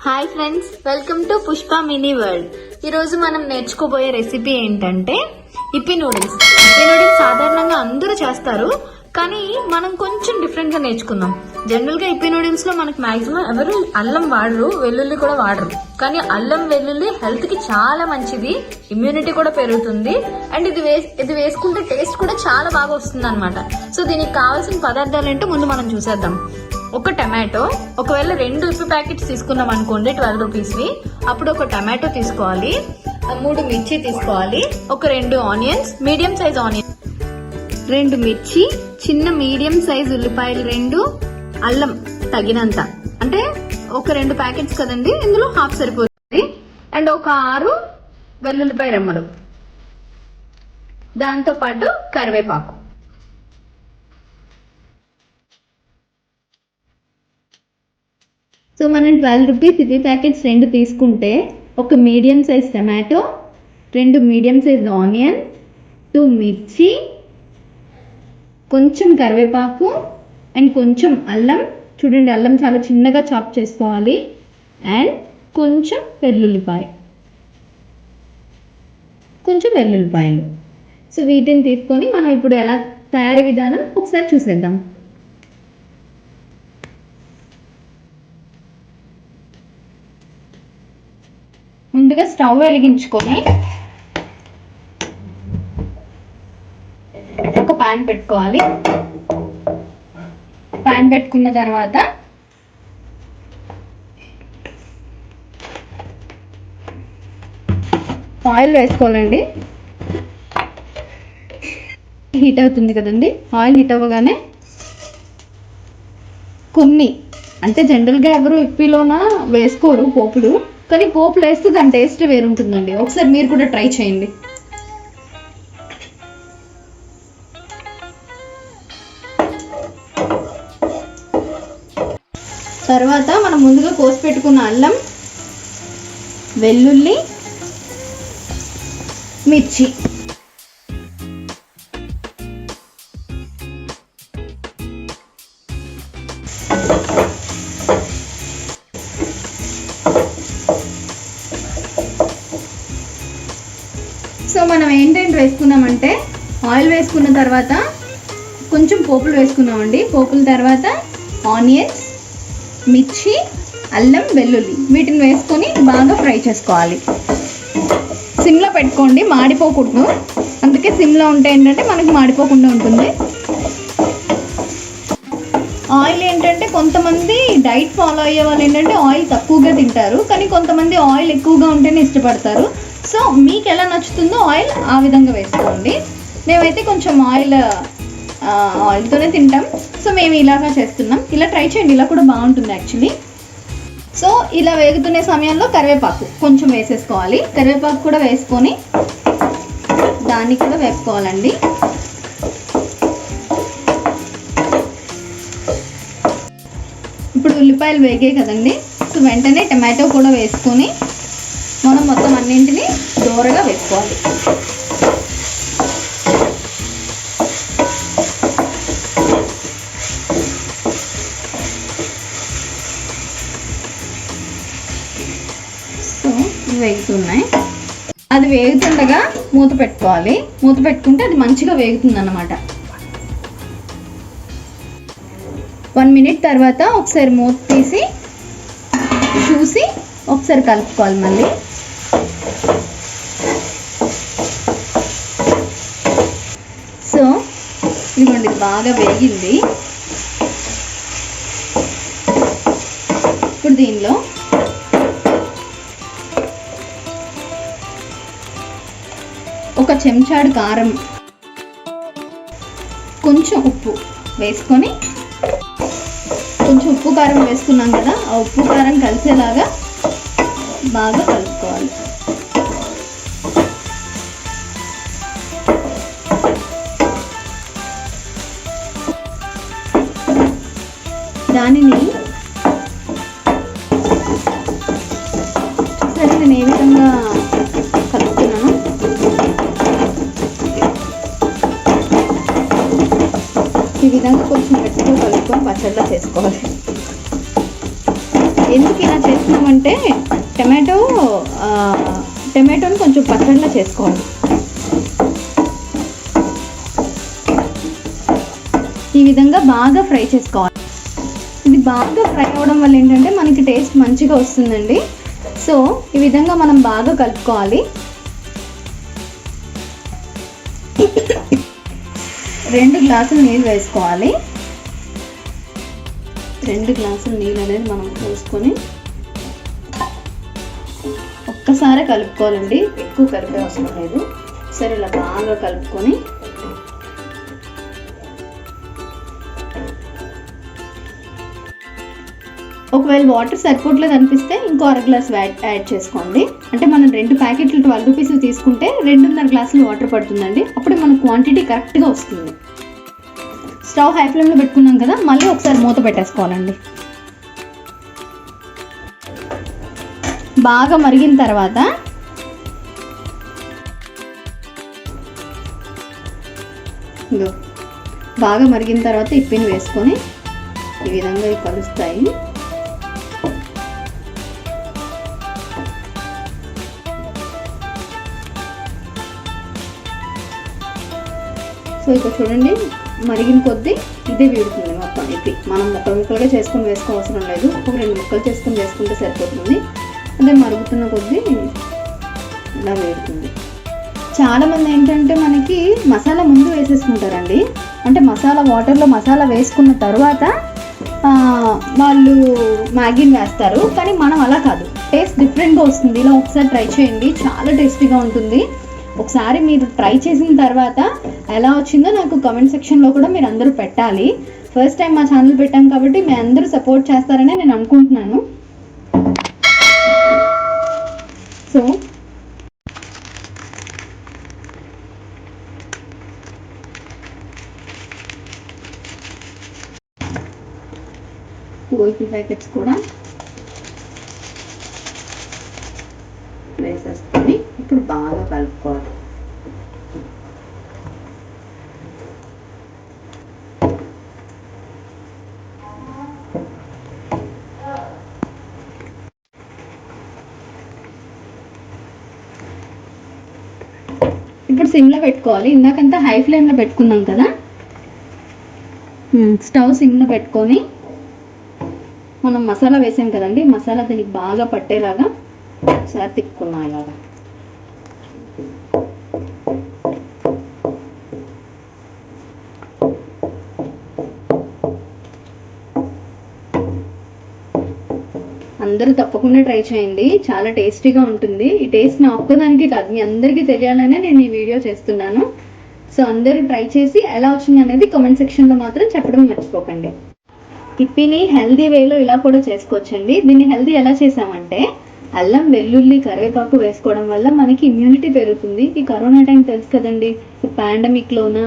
Hi friends, welcome to Pushpa mini world. ఈరోజు మనం నేర్చుకోబోయే recipe ఏంటంటే ఇప్పి నూడిల్స్. ఇప్పి నూడిల్స్ సాధారణంగా అందరూ చేస్తారు, కానీ మనం కొంచెం డిఫరెంట్ గా నేర్చుకుందాం. జనరల్ గా ఇప్పి నూడిల్స్ లో మనకి మాక్సిమం ఎవరు అల్లం వాడరు, వెల్లుల్లి కూడా వాడరు. కానీ అల్లం వెల్లుల్లి హెల్త్ కి చాలా మంచిది, ఇమ్యూనిటీ కూడా పెరుగుతుంది. అండ్ ఇది వేసుకుంటే టేస్ట్ కూడా చాలా బాగా వస్తుంది అనమాట. సో దీనికి కావాల్సిన పదార్థాలు ఏంటో ముందు మనం చూసేద్దాం. ఒక టమాటో, ఒకవేళ 2 ఉప్పు ప్యాకెట్స్ తీసుకున్నాం అనుకోండి 12 రూపీస్వి, అప్పుడు ఒక టమాటో తీసుకోవాలి, 3 మిర్చి తీసుకోవాలి, ఒక 2 ఆనియన్స్, మీడియం సైజ్ ఆనియన్, 2 మిర్చి, చిన్న మీడియం సైజ్ ఉల్లిపాయలు 2, అల్లం తగినంత, అంటే ఒక 2 ప్యాకెట్స్ కదండి, ఇందులో హాఫ్ సరిపోతుంది, అండ్ ఒక 6 వెల్లుల్లిపాయ రెమ్మలు, దాంతో పాటు కరివేపాకు. సో మనం 12 రూపీస్ ఇవి ప్యాకెట్స్ 2 తీసుకుంటే ఒక medium size tomato, 2 medium size onion, 2 మిర్చి, కొంచెం కరివేపాకు అండ్ కొంచెం అల్లం, చూడండి అల్లం చాలా చిన్నగా చాప్ చేసుకోవాలి, అండ్ కొంచెం వెల్లుల్లిపాయలు. సో వీటిని తీసుకొని మనం ఇప్పుడు ఎలా తయారీ విధానం ఒకసారి చూసేద్దాం. ముందుగా స్టవ్ వెలిగించుకొని ఒక పాన్ పెట్టుకోవాలి. పాన్ పెట్టుకున్న తర్వాత ఆయిల్ వేసుకోవాలండి. హీట్ అవుతుంది కదండి, ఆయిల్ హీట్ అవ్వగానే కొన్ని, అంటే జనరల్గా ఎవరు ఇప్పిలోన వేసుకోరు పోపులు, కానీ పోపులు వేస్తే దాని టేస్ట్ వేరుంటుందండి. ఒకసారి మీరు కూడా ట్రై చేయండి. తర్వాత మనం ముందుగా కోసి పెట్టుకున్న అల్లం, వెల్లుల్లి, మిర్చి, సో మనం ఏంటంటే వేసుకున్నామంటే ఆయిల్ వేసుకున్న తర్వాత కొంచెం పోపులు వేసుకున్నామండి. పోపుల తర్వాత ఆనియన్స్, మిర్చి, అల్లం, వెల్లుల్లి వీటిని వేసుకొని బాగా ఫ్రై చేసుకోవాలి. సిమ్లో పెట్టుకోండి, మాడిపోకూడదు. అందుకే సిమ్లో ఉంటే ఏంటంటే మనకి మాడిపోకుండా ఉంటుంది. ఆయిల్ ఏంటంటే కొంతమంది డైట్ ఫాలో అయ్యే వాళ్ళు ఏంటంటే ఆయిల్ తక్కువగా తింటారు, కానీ కొంతమంది ఆయిల్ ఎక్కువగా ఉంటేనే ఇష్టపడతారు. సో మీకు ఎలా నచ్చుతుందో ఆయిల్ ఆ విధంగా వేసుకోండి. మేమైతే కొంచెం ఆయిల్తోనే తింటాం, సో మేము ఇలాగా చేస్తున్నాం. ఇలా ట్రై చేయండి, ఇలా కూడా బాగుంటుంది యాక్చువల్లీ. సో ఇలా వేగుతున్న సమయంలో కరివేపాకు కొంచెం వేసేసుకోవాలి. కరివేపాకు కూడా వేసుకొని దాన్ని కూడా వేపుకోవాలండి. ఇప్పుడు ఉల్లిపాయలు వేగాయి కదండి, సో వెంటనే టమాటో కూడా వేసుకొని మనం మొత్తం అన్నింటినీ దూరగా వేసుకోవాలి. సో ఇవి వేగుతున్నాయి. అది వేగుతుండగా మూత పెట్టుకోవాలి. మూత పెట్టుకుంటే అది మంచిగా వేగుతుంది అన్నమాట. 1 మినిట్ తర్వాత ఒకసారి మూత తీసి చూసి ఒకసారి కలుపుకోవాలి మళ్ళీ. సో ఇదిగోండి, బాగా వేగింది. ఇప్పుడు దీనిలో ఒక చెంచాడు కారం, కొంచెం ఉప్పు వేసుకొని, కొంచెం ఉప్పు కారం వేసుకున్నాం కదా, ఆ ఉప్పు కారం కలిసేలాగా బాగా కలుపుకోవాలి. దానిని సరే నేను ఏ విధంగా కలుపుతున్నాను, ఈ విధంగా కొంచెం గట్టిగా కలుపుకొని పచ్చడిలా చేసుకోవాలి. ఎందుకు ఇలా చేస్తున్నామంటే టమాటోని కొంచెం పచ్చడిలా చేసుకోవాలి. ఈ విధంగా బాగా ఫ్రై చేసుకోవాలి. ఇది బాగా ఫ్రై అవ్వడం వల్ల ఏంటంటే మనకి టేస్ట్ మంచిగా వస్తుందండి. సో ఈ విధంగా మనం బాగా కలుపుకోవాలి. 2 గ్లాసులు నీళ్ళు వేసుకోవాలి. 2 గ్లాసుల నీళ్ళు అనేది మనం పోసుకొని ఒక్కసారి కలుపుకోవాలండి, ఎక్కువ కలిపే అవసరం లేదు. సరే ఇలా బాగా కలుపుకొని ఒకవేళ వాటర్ సరిపోట్లేదు అనిపిస్తే ఇంకో 1/2 గ్లాస్ యాడ్ చేసుకోండి. అంటే మనం 2 ప్యాకెట్లు 12 రూపీస్ తీసుకుంటే 2.5 గ్లాసులు వాటర్ పడుతుందండి. అప్పుడు మన క్వాంటిటీ కరెక్ట్గా వస్తుంది. స్టవ్ హై ఫ్లేమ్లో పెట్టుకున్నాం కదా, మళ్ళీ ఒకసారి మూత పెట్టేసుకోవాలండి. బాగా మరిగిన తర్వాత ఇప్పిని వేసుకొని ఈ విధంగా ఇవి కలుస్తాయి. సో ఇక్కడ చూడండి, మరిగిన కొద్దీ ఇదే వీడుతుంది మొత్తం. ఇది మనం ముక్కలుగా చేసుకొని వేసుకోవాల్సిన లేదు, ఒక 2 ముక్కలు చేసుకొని వేసుకుంటే సరిపోతుంది. అదే మరుగుతున్న కొద్దీ ఇలా వేడుతుంది. చాలామంది ఏంటంటే మనకి మసాలా ముందు వేసేసుకుంటారండి. అంటే వాటర్లో మసాలా వేసుకున్న తర్వాత వాళ్ళు మ్యాగీని వేస్తారు. కానీ మనం అలా కాదు, టేస్ట్ డిఫరెంట్గా వస్తుంది. ఇలా ఒకసారి ట్రై చేయండి, చాలా టేస్టీగా ఉంటుంది. ఒకసారి మీరు ట్రై చేసిన తర్వాత ఎలా వచ్చిందో నాకు కామెంట్ సెక్షన్లో కూడా మీరు అందరూ పెట్టాలి. ఫస్ట్ టైం మా ఛానల్ పెట్టాం కాబట్టి మీ అందరూ సపోర్ట్ చేస్తారని నేను అనుకుంటున్నాను. సో గోల్పీ ప్యాకెట్స్ కూడా వేసేసుకొని ఇప్పుడు బాగా కలుపుకోవాలి. ఇప్పుడు సిమ్లో పెట్టుకోవాలి. ఇందాకంతా హై ఫ్లేమ్లో పెట్టుకున్నాం కదా, స్టవ్ సిమ్లో పెట్టుకొని మనం మసాలా వేసాం కదండి, మసాలా దీనికి బాగా పట్టేలాగా ఒకసారి తిప్పుకున్నాం. ఇలాగా అందరూ తప్పకుండా ట్రై చేయండి, చాలా టేస్టీగా ఉంటుంది. ఈ టేస్ట్ నా ఒక్కదానికి కాదు, మీ అందరికీ తెలియాలనే నేను ఈ వీడియో చేస్తున్నాను. సో అందరూ ట్రై చేసి ఎలా వచ్చింది అనేది కామెంట్ సెక్షన్లో మాత్రం చెప్పడం మర్చిపోకండి. ఇప్పిని హెల్దీ వేలో ఇలా కూడా చేసుకోవచ్చండి. దీన్ని హెల్దీ ఎలా చేసామంటే అల్లం, వెల్లుల్లి, కరివేపాకు వేసుకోవడం వల్ల మనకి ఇమ్యూనిటీ పెరుగుతుంది. ఈ కరోనా టైం తెలుసు కదండి, పాండమిక్లోన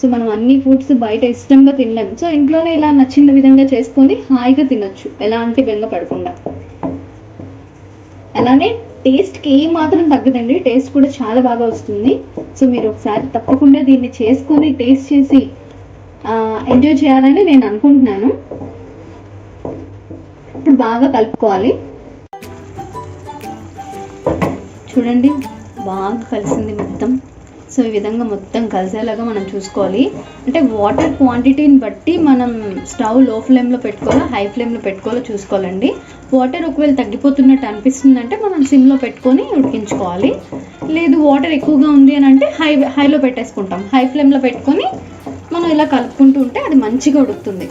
సో మనం అన్ని ఫుడ్స్ బయట ఇష్టంగా తినలేము. సో ఇంట్లోనే ఇలా నచ్చిన విధంగా చేసుకొని హాయిగా తినొచ్చు, ఎలాంటి బెంగ పడకుండా. అలానే టేస్ట్కి ఏ మాత్రం తగ్గదండి, టేస్ట్ కూడా చాలా బాగా వస్తుంది. సో మీరు ఒకసారి తప్పకుండా దీన్ని చేసుకొని టేస్ట్ చేసి ఎంజాయ్ చేయాలని నేను అనుకుంటున్నాను. ఇప్పుడు బాగా కలుపుకోవాలి. చూడండి బాగా కలిసింది మొత్తం. సో ఈ విధంగా మొత్తం కలిసేలాగా మనం చూసుకోవాలి. అంటే వాటర్ క్వాంటిటీని బట్టి మనం స్టవ్ లో ఫ్లేమ్లో పెట్టుకోవాలో హై ఫ్లేమ్లో పెట్టుకోవాలో చూసుకోవాలండి. వాటర్ ఒకవేళ తగ్గిపోతున్నట్టు అనిపిస్తుందంటే మనం సిమ్లో పెట్టుకొని ఉడికించుకోవాలి. లేదు వాటర్ ఎక్కువగా ఉంది అని అంటే హైలో పెట్టేసుకుంటాం. హై ఫ్లేమ్లో పెట్టుకొని మనం ఇలా కలుపుకుంటూ ఉంటే అది మంచిగా ఉడుకుతుంది.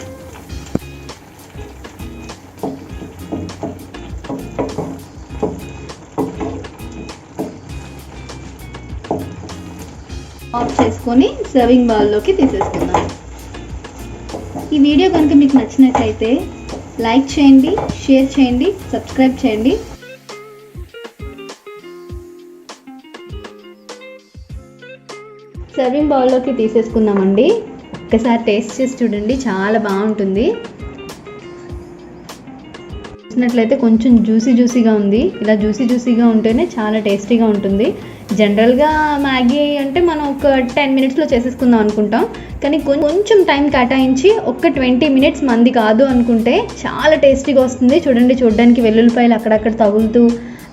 ఆఫ్ చేసుకొని సర్వింగ్ బౌల్లోకి తీసేసుకుందాం. ఈ వీడియో కనుక మీకు నచ్చినట్లయితే లైక్ చేయండి, షేర్ చేయండి, సబ్స్క్రైబ్ చేయండి. సర్వింగ్ బౌల్లోకి తీసేసుకుందామండి. ఒక్కసారి టేస్ట్ చేసి చూడండి, చాలా బాగుంటుంది. చూసినట్లయితే కొంచెం జ్యూసీగా ఉంది. ఇలా జ్యూసీగా ఉంటేనే చాలా టేస్టీగా ఉంటుంది. జనరల్గా మ్యాగీ అంటే మనం ఒక 10 మినిట్స్లో చేసేసుకుందాం అనుకుంటాం, కానీ కొంచెం టైం కేటాయించి ఒక 20 మినిట్స్ మంది కాదు అనుకుంటే చాలా టేస్టీగా వస్తుంది. చూడడానికి వెల్లుల్లిపాయలు అక్కడక్కడ తగులుతూ,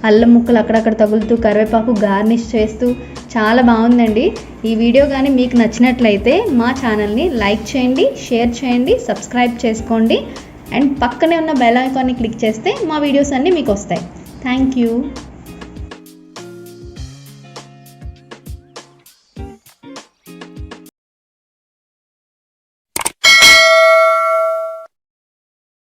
అల్లం ముక్కలు అక్కడక్కడ తగులుతూ, కరివేపాకు గార్నిష్ చేస్తూ చాలా బాగుందండి. ఈ వీడియో కానీ మీకు నచ్చినట్లయితే మా ఛానల్ని లైక్ చేయండి, షేర్ చేయండి, సబ్స్క్రైబ్ చేసుకోండి అండ్ పక్కనే ఉన్న బెల్ ఐకాన్ని క్లిక్ చేస్తే మా వీడియోస్ అన్నీ మీకు వస్తాయి. Thank you.